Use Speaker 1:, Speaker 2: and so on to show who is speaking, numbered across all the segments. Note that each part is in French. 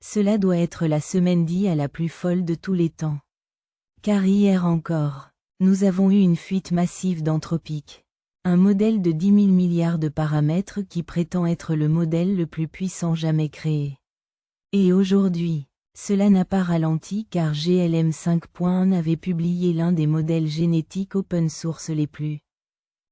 Speaker 1: Cela doit être la semaine d'IA la plus folle de tous les temps. Car hier encore, nous avons eu une fuite massive d'Anthropic. Un modèle de 10 000 milliards de paramètres qui prétend être le modèle le plus puissant jamais créé. Et aujourd'hui, cela n'a pas ralenti car GLM 5.1 avait publié l'un des modèles génétiques open source les plus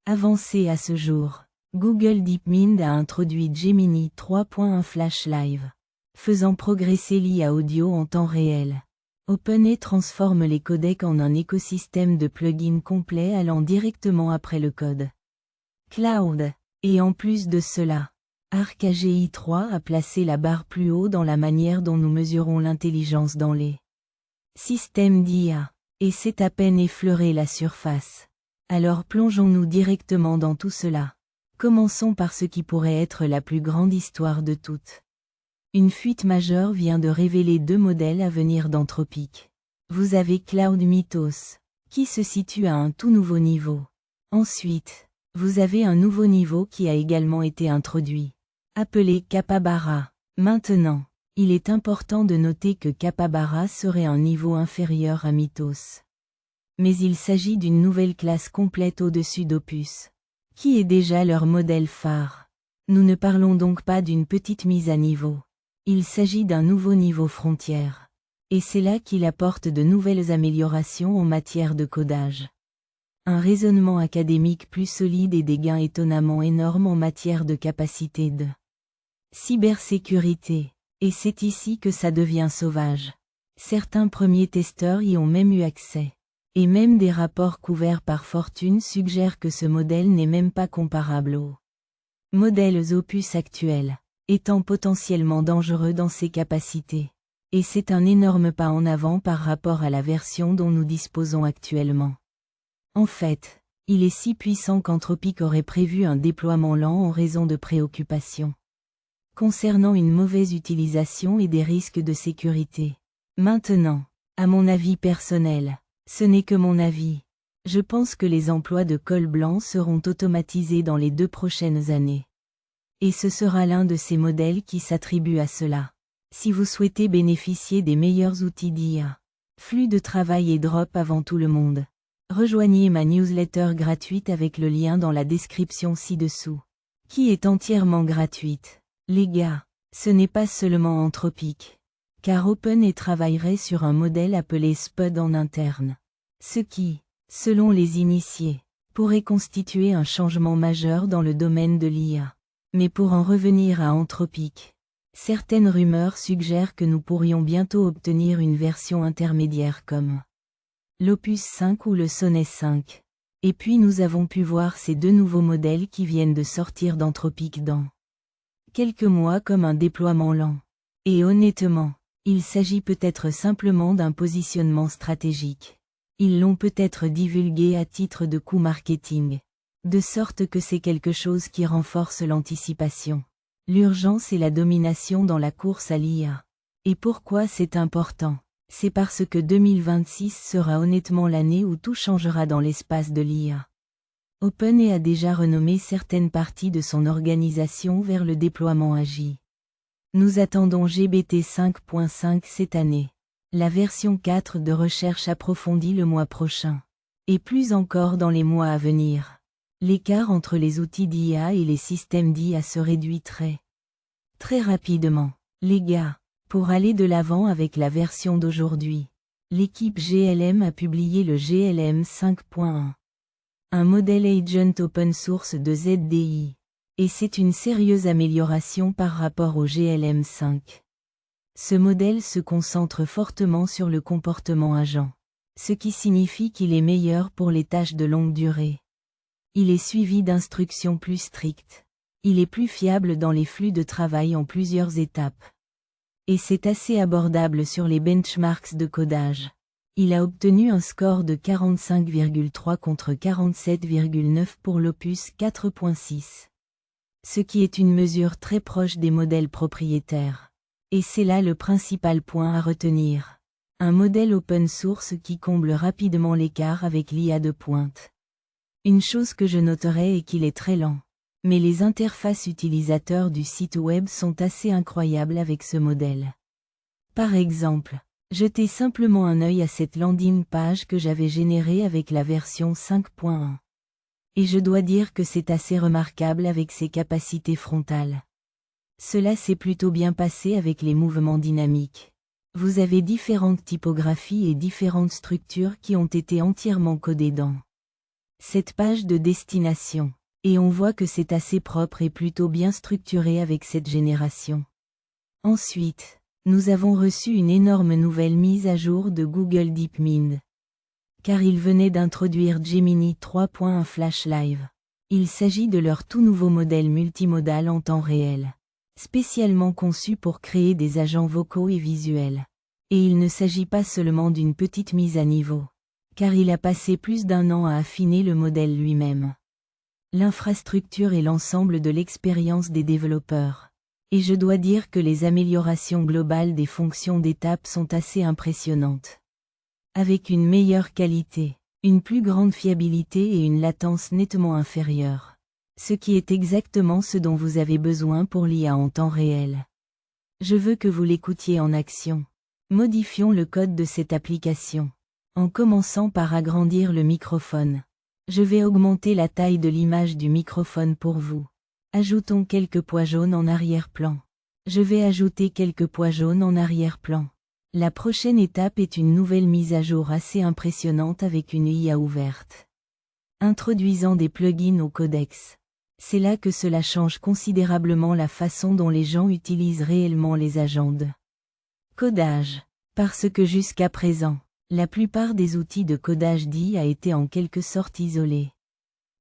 Speaker 1: avancés à ce jour. Google DeepMind a introduit Gemini 3.1 Flash Live, faisant progresser l'IA audio en temps réel. OpenAI transforme les codecs en un écosystème de plugins complet allant directement après le code Cloud. Et en plus de cela, ArcAGI 3 a placé la barre plus haut dans la manière dont nous mesurons l'intelligence dans les systèmes d'IA, et c'est à peine effleurer la surface. Alors plongeons-nous directement dans tout cela. Commençons par ce qui pourrait être la plus grande histoire de toutes. Une fuite majeure vient de révéler 2 modèles à venir d'Anthropic. Vous avez Cloud Mythos, qui se situe à un tout nouveau niveau. Ensuite, vous avez un nouveau niveau qui a également été introduit, appelé Capybara. Maintenant, il est important de noter que Capybara serait un niveau inférieur à Mythos. Mais il s'agit d'une nouvelle classe complète au-dessus d'Opus, qui est déjà leur modèle phare. Nous ne parlons donc pas d'une petite mise à niveau. Il s'agit d'un nouveau niveau frontière. Et c'est là qu'il apporte de nouvelles améliorations en matière de codage. Un raisonnement académique plus solide et des gains étonnamment énormes en matière de capacité de cybersécurité. Et c'est ici que ça devient sauvage. Certains premiers testeurs y ont même eu accès. Et même des rapports couverts par Fortune suggèrent que ce modèle n'est même pas comparable aux modèles Opus actuels, étant potentiellement dangereux dans ses capacités. Et c'est un énorme pas en avant par rapport à la version dont nous disposons actuellement. En fait, il est si puissant qu'Anthropic aurait prévu un déploiement lent en raison de préoccupations concernant une mauvaise utilisation et des risques de sécurité. Maintenant, à mon avis personnel, ce n'est que mon avis. Je pense que les emplois de col blanc seront automatisés dans les 2 prochaines années. Et ce sera l'un de ces modèles qui s'attribue à cela. Si vous souhaitez bénéficier des meilleurs outils d'IA, flux de travail et drop avant tout le monde, rejoignez ma newsletter gratuite avec le lien dans la description ci-dessous, qui est entièrement gratuite. Les gars, ce n'est pas seulement Anthropic, car OpenAI travaillerait sur un modèle appelé Spud en interne. Ce qui, selon les initiés, pourrait constituer un changement majeur dans le domaine de l'IA. Mais pour en revenir à Anthropic, certaines rumeurs suggèrent que nous pourrions bientôt obtenir une version intermédiaire comme l'Opus 5 ou le Sonnet 5. Et puis nous avons pu voir ces 2 nouveaux modèles qui viennent de sortir d'Anthropic dans quelques mois comme un déploiement lent. Et honnêtement, il s'agit peut-être simplement d'un positionnement stratégique. Ils l'ont peut-être divulgué à titre de coup marketing. De sorte que c'est quelque chose qui renforce l'anticipation, l'urgence et la domination dans la course à l'IA. Et pourquoi c'est important? C'est parce que 2026 sera honnêtement l'année où tout changera dans l'espace de l'IA. OpenAI a déjà renommé certaines parties de son organisation vers le déploiement AGI. Nous attendons GPT 5.5 cette année. La version 4 de recherche approfondie le mois prochain. Et plus encore dans les mois à venir. L'écart entre les outils d'IA et les systèmes d'IA se réduit très rapidement. Les gars, pour aller de l'avant avec la version d'aujourd'hui, l'équipe GLM a publié le GLM 5.1. Un modèle agent open source de ZDI. Et c'est une sérieuse amélioration par rapport au GLM 5. Ce modèle se concentre fortement sur le comportement agent. Ce qui signifie qu'il est meilleur pour les tâches de longue durée. Il est suivi d'instructions plus strictes. Il est plus fiable dans les flux de travail en plusieurs étapes. Et c'est assez abordable sur les benchmarks de codage. Il a obtenu un score de 45,3 contre 47,9 pour l'Opus 4.6. Ce qui est une mesure très proche des modèles propriétaires. Et c'est là le principal point à retenir. Un modèle open source qui comble rapidement l'écart avec l'IA de pointe. Une chose que je noterai est qu'il est très lent. Mais les interfaces utilisateurs du site web sont assez incroyables avec ce modèle. Par exemple, jetez simplement un œil à cette landing page que j'avais générée avec la version 5.1. Et je dois dire que c'est assez remarquable avec ses capacités frontales. Cela s'est plutôt bien passé avec les mouvements dynamiques. Vous avez différentes typographies et différentes structures qui ont été entièrement codées dans cette page de destination. Et on voit que c'est assez propre et plutôt bien structuré avec cette génération. Ensuite, nous avons reçu une énorme nouvelle mise à jour de Google DeepMind. Car ils venaient d'introduire Gemini 3.1 Flash Live. Il s'agit de leur tout nouveau modèle multimodal en temps réel, spécialement conçu pour créer des agents vocaux et visuels. Et il ne s'agit pas seulement d'une petite mise à niveau, car il a passé plus d'1 an à affiner le modèle lui-même. L'infrastructure et l'ensemble de l'expérience des développeurs. Et je dois dire que les améliorations globales des fonctions d'étape sont assez impressionnantes. Avec une meilleure qualité, une plus grande fiabilité et une latence nettement inférieure. Ce qui est exactement ce dont vous avez besoin pour l'IA en temps réel. Je veux que vous l'écoutiez en action. Modifions le code de cette application. En commençant par agrandir le microphone. Je vais augmenter la taille de l'image du microphone pour vous. Ajoutons quelques poids jaunes en arrière-plan. Je vais ajouter quelques poids jaunes en arrière-plan. La prochaine étape est une nouvelle mise à jour assez impressionnante avec une IA ouverte. Introduisant des plugins au codex. C'est là que cela change considérablement la façon dont les gens utilisent réellement les agents de codage. Parce que jusqu'à présent, la plupart des outils de codage d'IA étaient en quelque sorte isolés.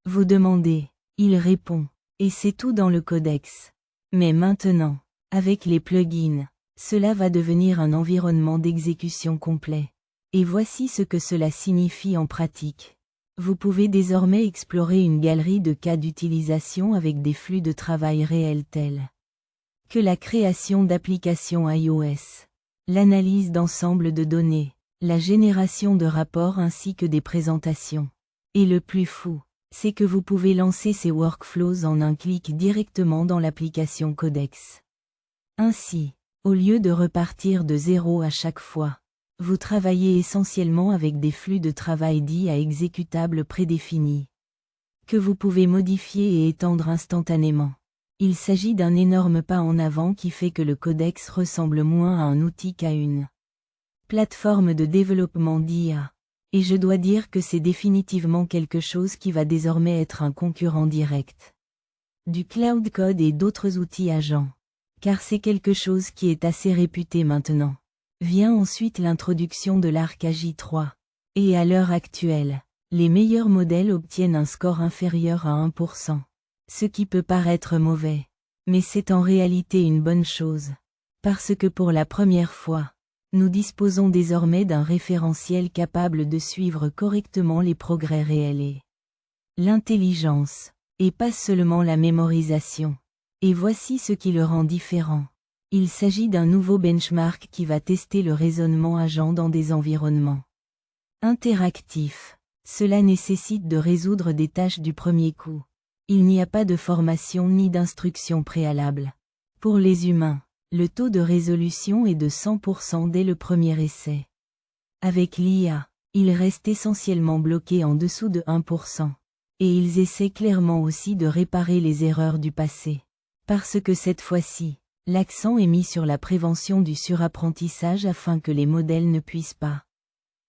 Speaker 1: Vous demandez, il répond. Et c'est tout dans le codex. Mais maintenant, avec les plugins, cela va devenir un environnement d'exécution complet. Et voici ce que cela signifie en pratique. Vous pouvez désormais explorer une galerie de cas d'utilisation avec des flux de travail réels tels que la création d'applications iOS, l'analyse d'ensemble de données, la génération de rapports ainsi que des présentations. Et le plus fou, c'est que vous pouvez lancer ces workflows en un clic directement dans l'application Codex. Ainsi, au lieu de repartir de zéro à chaque fois, vous travaillez essentiellement avec des flux de travail d'IA exécutables prédéfinis, que vous pouvez modifier et étendre instantanément. Il s'agit d'un énorme pas en avant qui fait que le Codex ressemble moins à un outil qu'à une plateforme de développement d'IA. Et je dois dire que c'est définitivement quelque chose qui va désormais être un concurrent direct du Cloud Code et d'autres outils agents. Car c'est quelque chose qui est assez réputé maintenant. Vient ensuite l'introduction de l'Arc AJ3. Et à l'heure actuelle, les meilleurs modèles obtiennent un score inférieur à 1%. Ce qui peut paraître mauvais. Mais c'est en réalité une bonne chose. Parce que pour la première fois, nous disposons désormais d'un référentiel capable de suivre correctement les progrès réels et l'intelligence, et pas seulement la mémorisation. Et voici ce qui le rend différent. Il s'agit d'un nouveau benchmark qui va tester le raisonnement agent dans des environnements interactifs. Cela nécessite de résoudre des tâches du premier coup. Il n'y a pas de formation ni d'instruction préalable. Pour les humains, le taux de résolution est de 100% dès le premier essai. Avec l'IA, ils restent essentiellement bloqués en dessous de 1%. Et ils essaient clairement aussi de réparer les erreurs du passé. Parce que cette fois-ci, l'accent est mis sur la prévention du surapprentissage afin que les modèles ne puissent pas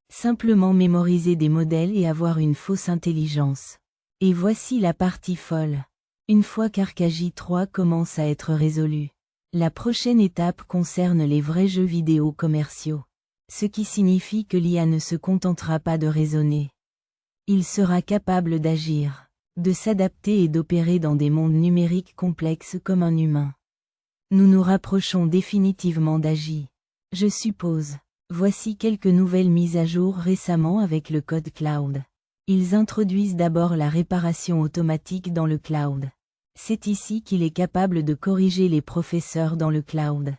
Speaker 1: simplement mémoriser des modèles et avoir une fausse intelligence. Et voici la partie folle. Une fois qu'Arc AJ3 commence à être résolu, la prochaine étape concerne les vrais jeux vidéo commerciaux. Ce qui signifie que l'IA ne se contentera pas de raisonner. Il sera capable d'agir, de s'adapter et d'opérer dans des mondes numériques complexes comme un humain. Nous nous rapprochons définitivement d'AJ. Je suppose. Voici quelques nouvelles mises à jour récemment avec le code cloud. Ils introduisent d'abord la réparation automatique dans le cloud. C'est ici qu'il est capable de corriger les professeurs dans le cloud.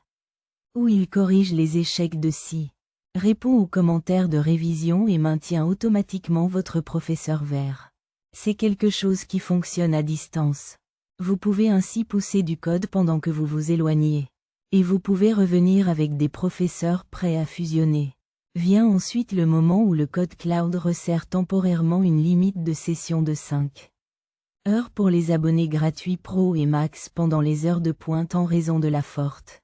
Speaker 1: Ou il corrige les échecs de scie, répond aux commentaires de révision et maintient automatiquement votre professeur vert. C'est quelque chose qui fonctionne à distance. Vous pouvez ainsi pousser du code pendant que vous vous éloignez. Et vous pouvez revenir avec des professeurs prêts à fusionner. Vient ensuite le moment où le code cloud resserre temporairement une limite de session de 5 heures pour les abonnés gratuits Pro et Max pendant les heures de pointe en raison de la forte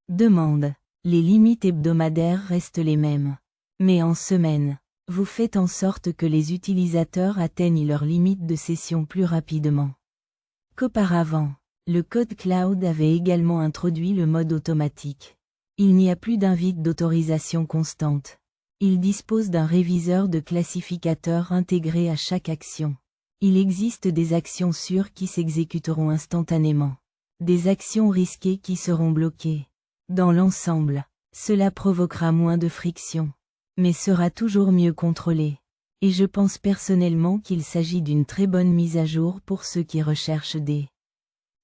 Speaker 1: demande. Les limites hebdomadaires restent les mêmes. Mais en semaine, vous faites en sorte que les utilisateurs atteignent leur limite de session plus rapidement qu'auparavant. Le code cloud avait également introduit le mode automatique. Il n'y a plus d'invite d'autorisation constante. Il dispose d'un réviseur de classificateurs intégré à chaque action. Il existe des actions sûres qui s'exécuteront instantanément. Des actions risquées qui seront bloquées. Dans l'ensemble, cela provoquera moins de friction, mais sera toujours mieux contrôlé. Et je pense personnellement qu'il s'agit d'une très bonne mise à jour pour ceux qui recherchent des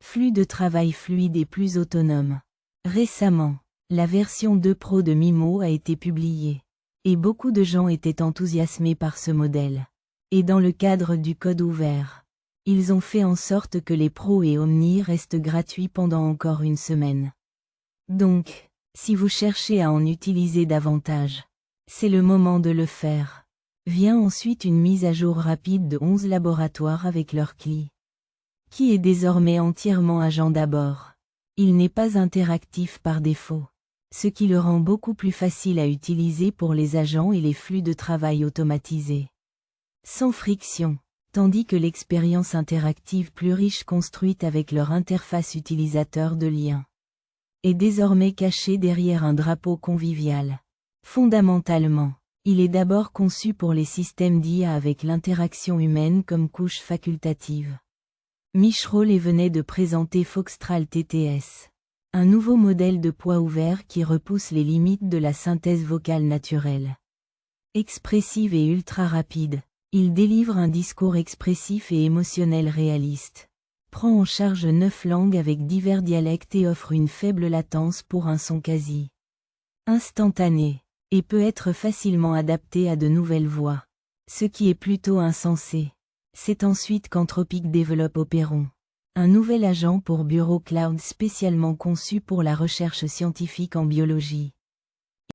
Speaker 1: flux de travail fluides et plus autonomes. Récemment, la version 2 Pro de Mimo a été publiée. Et beaucoup de gens étaient enthousiasmés par ce modèle. Et dans le cadre du code ouvert, ils ont fait en sorte que les Pro et Omni restent gratuits pendant encore une semaine. Donc, si vous cherchez à en utiliser davantage, c'est le moment de le faire. Vient ensuite une mise à jour rapide de 11 laboratoires avec leur CLI, qui est désormais entièrement agent d'abord. Il n'est pas interactif par défaut, ce qui le rend beaucoup plus facile à utiliser pour les agents et les flux de travail automatisés. Sans friction, tandis que l'expérience interactive plus riche construite avec leur interface utilisateur de lien est désormais cachée derrière un drapeau convivial. Fondamentalement, il est d'abord conçu pour les systèmes d'IA avec l'interaction humaine comme couche facultative. Mishroll venait de présenter Foxtral TTS, un nouveau modèle de poids ouvert qui repousse les limites de la synthèse vocale naturelle. Expressive et ultra rapide, il délivre un discours expressif et émotionnel réaliste, prend en charge 9 langues avec divers dialectes et offre une faible latence pour un son quasi instantané, et peut être facilement adapté à de nouvelles voix, ce qui est plutôt insensé. C'est ensuite qu'Anthropic développe Operon, un nouvel agent pour bureau cloud spécialement conçu pour la recherche scientifique en biologie.